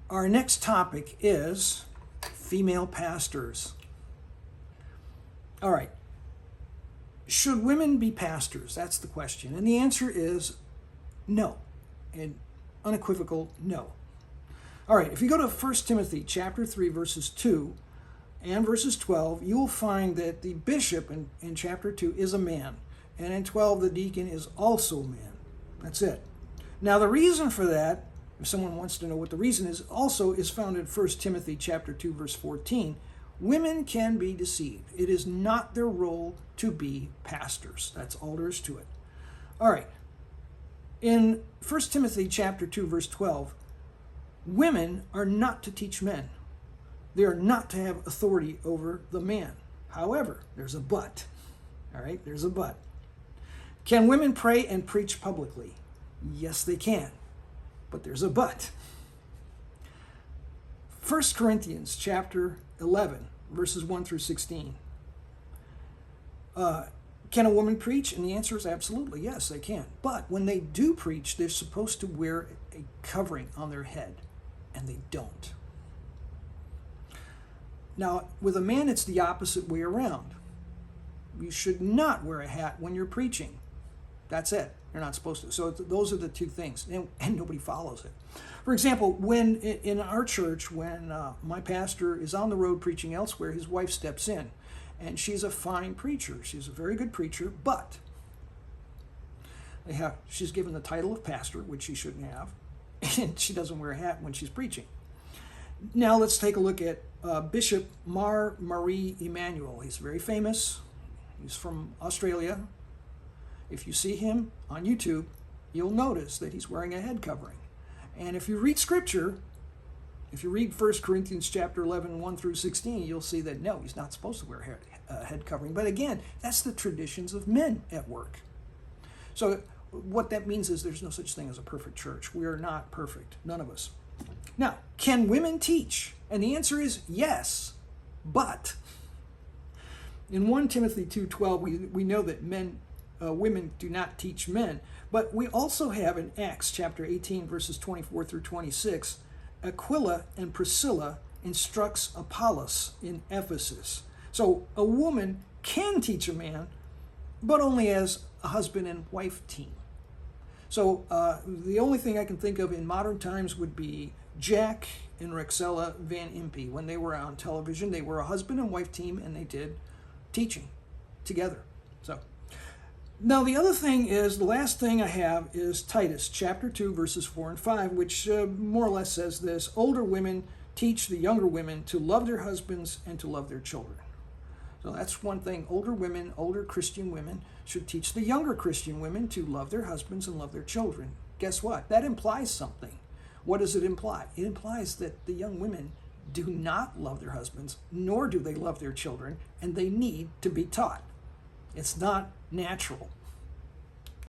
Our next topic is female pastors. All right. Should women be pastors? That's the question. And the answer is no. An unequivocal no. All right, if you go to 1 Timothy chapter 3, verses 2 and verses 12, you will find that the bishop in chapter 2 is a man. And in 12, the deacon is also a man. That's it. Now, the reason for that, if someone wants to know what the reason is, also is found in 1 Timothy chapter 2, verse 14. Women can be deceived. It is not their role to be pastors. That's all there is to it. All right. In 1 Timothy chapter 2, verse 12, women are not to teach men. They are not to have authority over the man. However, there's a but. All right, there's a but. Can women pray and preach publicly? Yes, they can. But there's a but. 1 Corinthians chapter 11, verses 1 through 16. Can a woman preach? And the answer is absolutely yes, they can. But when they do preach, they're supposed to wear a covering on their head, and they don't. Now, with a man, it's the opposite way around. You should not wear a hat when you're preaching. That's it. You're not supposed to. So those are the two things, and nobody follows it. For example, when in our church, when my pastor is on the road preaching elsewhere, his wife steps in, and she's a fine preacher. She's a very good preacher, but she's given the title of pastor, which she shouldn't have, and she doesn't wear a hat when she's preaching. Now let's take a look at Bishop Mar Marie Emanuel. He's very famous. He's from Australia. If you see him on YouTube, you'll notice that he's wearing a head covering. And if you read Scripture, if you read 1 Corinthians chapter 11, 1 through 16, you'll see that no, he's not supposed to wear a head covering. But again, that's the traditions of men at work. So what that means is there's no such thing as a perfect church. We are not perfect, none of us. Now, can women teach? And the answer is yes, but in 1 Timothy 2:12, we know that women do not teach men. But we also have in Acts chapter 18, verses 24 through 26, Aquila and Priscilla instructs Apollos in Ephesus. So a woman can teach a man, but only as a husband and wife team. So the only thing I can think of in modern times would be Jack and Rexella Van Impe. When they were on television, they were a husband and wife team, and they did teaching together. So now the other thing is, the last thing I have is Titus chapter 2, verses 4 and 5, which more or less says this: older women teach the younger women to love their husbands and to love their children. So that's one thing. Older women, older Christian women should teach the younger Christian women to love their husbands and love their children. Guess what? That implies something. What does it imply? It implies that the young women do not love their husbands, nor do they love their children, and they need to be taught. It's not natural.